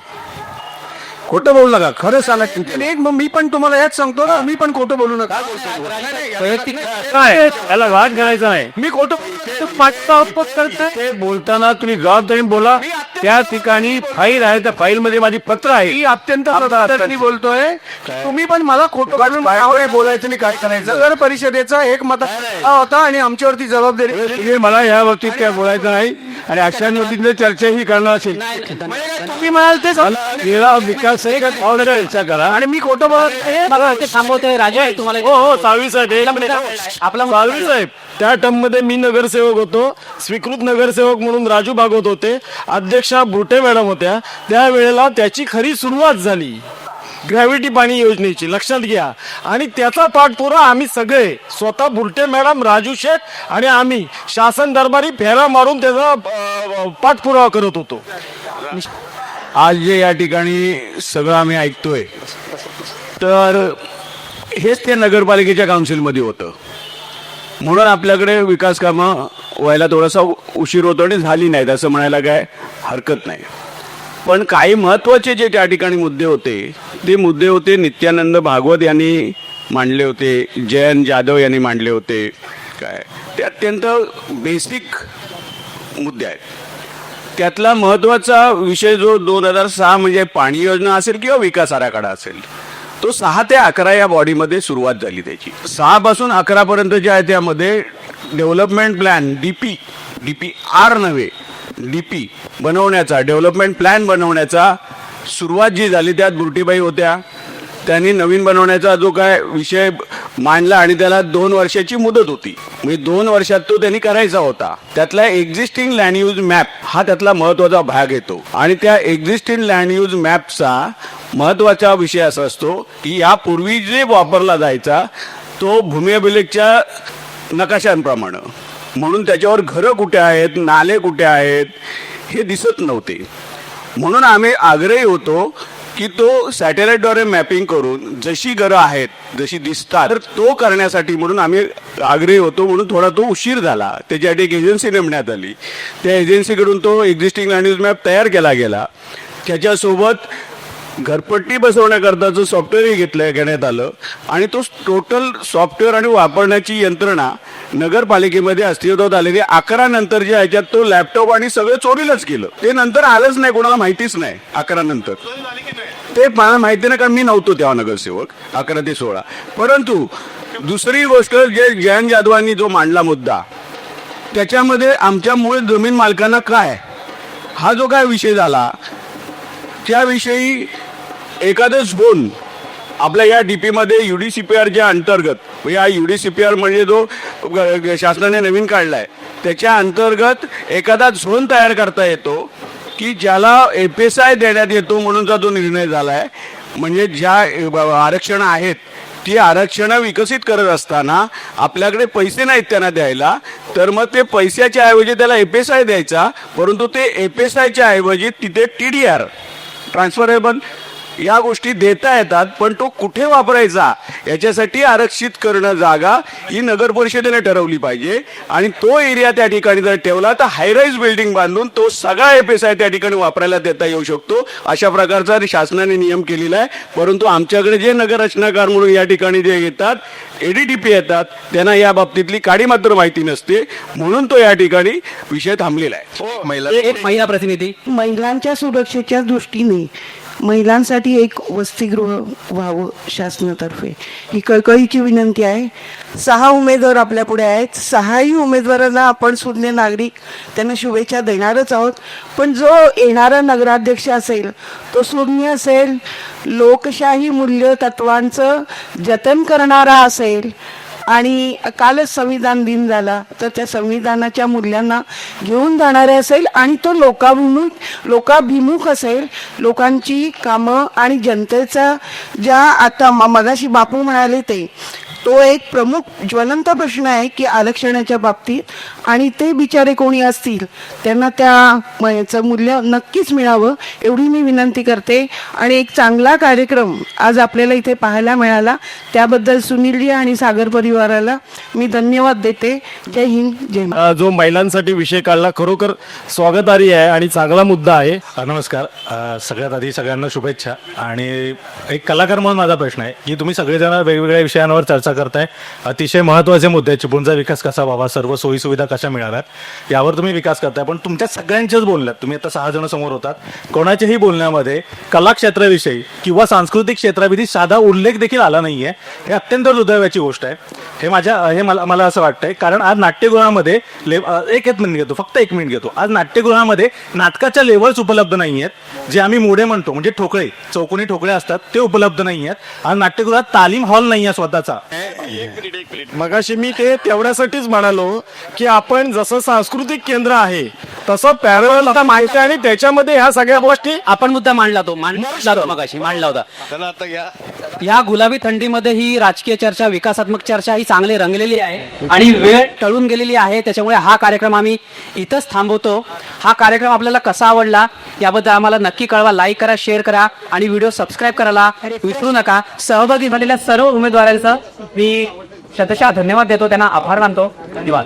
खोटं बोलू नका, खरं सांगा. मग मी पण तुम्हाला हेच सांगतो ना, मी पण खोटं बोलू नका. काय त्याला वाद करायचा नाही. मी खोटं ते बोलताना तुम्ही जबाबदारी बोला. त्या ठिकाणी फाईल आहे, त्या फाईल मध्ये माझी पत्र आहे. मी अत्यंत पद्धतीने बोलतोय. तुम्ही पण मला खोटं काढून बोलायचं आणि काय करायचं. नगर परिषदेचा एक मत होता आणि आमच्यावरती जबाबदारी. तुम्ही मला या बाबतीत काय बोलायचं नाही आणि अशांवरती चर्चाही करणार असेल. तुम्ही म्हणाल ते गेला विकास आहे का चर्चा करा. आणि मी खोटं बोलत थांबवतोय राजा तुम्हाला हो साळवी साहेब आपला साळवी साहेब त्या टर्म मध्ये मी नगरसेवक होतो. स्वीकृत नगरसेवक म्हणून राजू भागवत होते. अध्यक्षा बुटे मॅडम होत्या. त्यावेळेला त्याची खरी सुरुवात झाली ग्रॅव्हिटी पाणी योजनेची, लक्षात घ्या. आणि त्याचा पाठपुरावा आम्ही सगळे स्वतः बुलटे मॅडम, राजू शेठ आणि आम्ही शासन दरबारी फेरा मारून त्याचा पाठपुरावा करत होतो. आज जे या ठिकाणी सगळं आम्ही ऐकतोय तर हेच त्या नगरपालिकेच्या काउन्सिलमध्ये होतं. म्हणून आपल्याकडे विकास कामं व्हायला थोडासा उशीर होतो आणि झाली नाहीत असं म्हणायला काय हरकत नाही. पण काही महत्त्वाचे जे त्या ठिकाणी मुद्दे होते ते मुद्दे होते नित्यानंद भागवत यांनी मांडले होते, जयंत जाधव यांनी मांडले होते. काय ते अत्यंत बेसिक मुद्दे आहेत. त्यातला महत्त्वाचा विषय जो 2006 म्हणजे पाणी योजना असेल किंवा विकास आराखडा असेल, तो 6 ते 11 या बॉडीमध्ये सुरुवात झाली त्याची. 6 पासून 11 पर्यंत जे आहे त्यामध्ये डेव्हलपमेंट प्लॅन DPR नव्हे DP बनवण्याचा, डेव्हलपमेंट प्लॅन बनवण्याचा सुरुवात जी झाली त्यात बुर्टीबाई होत्या. त्यांनी नवीन बनवण्याचा जो काय विषय मांडला आणि त्याला 2 वर्षाची मुदत होती. म्हणजे 2 वर्षात तो त्यांनी करायचा होता. त्यातला एक्झिस्टिंग लँड यूज मॅप हा त्यातला महत्त्वाचा भाग येतो. आणि त्या एक्झिस्टिंग लँड यूज मॅपचा महत्त्वाचा विषय असा असतो की यापूर्वी जे वापरला जायचा तो भूमी अभिलेखच्या नकाशांप्रमाणे, म्हणून त्याच्यावर घरं कुठे आहेत, नाले कुठे आहेत हे दिसत नव्हते. म्हणून आम्ही आग्रही होतो की तो सॅटेलाइटद्वारे मॅपिंग करून जशी घरं आहेत जशी दिसतात तर तो करण्यासाठी म्हणून आम्ही आग्रही होतो. म्हणून थोडा तो उशीर झाला. त्याच्यासाठी एक एजन्सी नेमण्यात आली. त्या एजन्सीकडून तो एक्झिस्टिंग लँड यूज मॅप तयार केला गेला. त्याच्यासोबत घरपट्टी बसवण्याकरताचं सॉफ्टवेअरही घेण्यात आलं आणि तो टोटल सॉफ्टवेअर आणि वापरण्याची यंत्रणा नगरपालिकेमध्ये अस्तित्वात आलेली 11 नंतर जे ह्याच्यात तो लॅपटॉप आणि सगळं चोरीलाच केलं. ते नंतर आलंच नाही, कोणाला माहितीच नाही 11 नंतर. ते मला माहिती नाही कारण मी नव्हतो तेव्हा नगरसेवक 11 ते 16. परंतु दुसरी गोष्ट जे जयंत जाधवांनी जो मांडला मुद्दा, त्याच्यामध्ये आमच्या मूळ जमीन मालकांना काय हा जो काय विषय झाला त्याविषयी एखादं झोन आपल्या या DPमध्ये UDCPRच्या अंतर्गत, या UDCPR म्हणजे जो शासनाने नवीन काढलाय त्याच्या अंतर्गत एखादा झोन तयार करता येतो की ज्याला FSI देण्यात येतो म्हणूनचा जो निर्णय झाला आहे. म्हणजे ज्या आरक्षणं आहेत ती आरक्षणं विकसित करत असताना आपल्याकडे पैसे नाहीत त्यांना द्यायला, तर मग ते पैशाच्या ऐवजी त्याला FSI द्यायचा. परंतु ते FSIच्या ऐवजी तिथे TDR ट्रान्सफरेबल या गोष्टी देता येतात. पण तो कुठे वापरायचा याच्यासाठी आरक्षित करणं जागा ही नगर परिषदेने ठरवली पाहिजे. आणि तो एरिया त्या ठिकाणी जर ठेवला तर हायराईज बिल्डिंग बांधून तो सगळा FSI त्या ठिकाणी वापरायला देता येऊ शकतो. अशा प्रकारचा शासनाने नियम केलेला आहे. परंतु आमच्याकडे जे नगर रचनाकार म्हणून या ठिकाणी जे येतात ADDP येतात त्यांना या बाबतीतली काडी मात्र माहिती नसते. म्हणून तो या ठिकाणी विषय थांबलेला आहे. एक महिला प्रतिनिधी. महिलांच्या सुरक्षेच्या दृष्टीने महिलांसाठी एक वसतिगृह व्हावं शासनातर्फे ही कळकळीची विनंती आहे. 6 उमेदवार आपल्या पुढे आहेत. 6ही उमेदवारांना आपण सुज्ञ नागरिक त्यांना शुभेच्छा देणारच आहोत. पण जो येणारा नगराध्यक्ष असेल तो सुज्ञ असेल, लोकशाही मूल्य तत्वांचं जतन करणारा असेल आणि कालच संविधान दिन झाला तर त्या संविधानाच्या मूल्यांना घेऊन जाणारे असेल आणि तो लोकाभिमुख असेल. लोकांची कामं आणि जनतेचा ज्या आता मगाशी बापू म्हणाले तो एक प्रमुख ज्वलंत प्रश्न आहे की आरक्षणाच्या बाबतीत आणि ते बिचारे कोणी असतील त्यांना याचं मूल्य नक्कीच मिळावं एवढी मी विनंती करते. आणि एक चांगला कार्यक्रम आज आपल्याला इथे पाहायला मिळाला त्याबद्दल सुनीलजी आणि सागर परिवाराला मी धन्यवाद देते. जय हिंद, जय महाराष्ट्र. जो महिलांसाठी विषय काढला खरोखर स्वागतार्ह आहे आणि चांगला मुद्दा आहे. नमस्कार. सगळ्यात आधी सगळ्यांना शुभेच्छा. आणि एक कलाकार म्हणून माझा प्रश्न आहे की तुम्ही सगळेजण वेगवेगळ्या विषयांवर चर्चा करताय. अतिशय महत्त्वाचे मुद्दे, चिपळूणचा विकास कसा व्हावा, सर्व सोयीसुविधा कशा मिळाव्यात यावर तुम्ही विकास करताय. पण तुमच्या सगळ्यांच्याच बोलण्यात, तुम्ही आता 6 जण समोर होतात, कोणाच्याही बोलण्यामध्ये कला क्षेत्राविषयी किंवा सांस्कृतिक क्षेत्राविषयी साधा उल्लेख देखील आला नाहीये. हे अत्यंत दुर्दैवाची गोष्ट आहे. हे मला असं वाटतंय. कारण आज नाट्यगृहामध्ये एक मिनिट घेतो, फक्त 1 मिनिट घेतो. आज नाट्यगृहामध्ये नाटकाच्या लेवल्स उपलब्ध नाही आहेत, जे आम्ही मोडे म्हणतो, म्हणजे ठोकळे, चौकोनी ठोकळे असतात, ते उपलब्ध नाही आहेत. आज नाट्यगृहात तालीम हॉल नाही आहे स्वतःचा. मगाशी मी ते तेवढ्यासाठीच म्हणालो की आपण जसं सांस्कृतिक केंद्र आहे तसं पॅरल आता माहिती आणि त्याच्यामध्ये ह्या सगळ्या गोष्टी आपण मुद्दा मांडला मगाशी मांडला होता. या गुलाबी थंडीमध्ये ही राजकीय चर्चा, विकासात्मक चर्चा ही चांगली रंगलेली आहे आणि वेळ टळून गेलेली आहे. त्याच्यामुळे हा कार्यक्रम आम्ही इथंच थांबवतो. हा कार्यक्रम आपल्याला कसा आवडला याबद्दल आम्हाला नक्की कळवा. लाईक करा, शेअर करा आणि व्हिडिओ सबस्क्राईब करायला विसरू नका. सहभागी झालेल्या सर्व उमेदवारांचं मी शतशः धन्यवाद देतो, त्यांना आभार मानतो. धन्यवाद.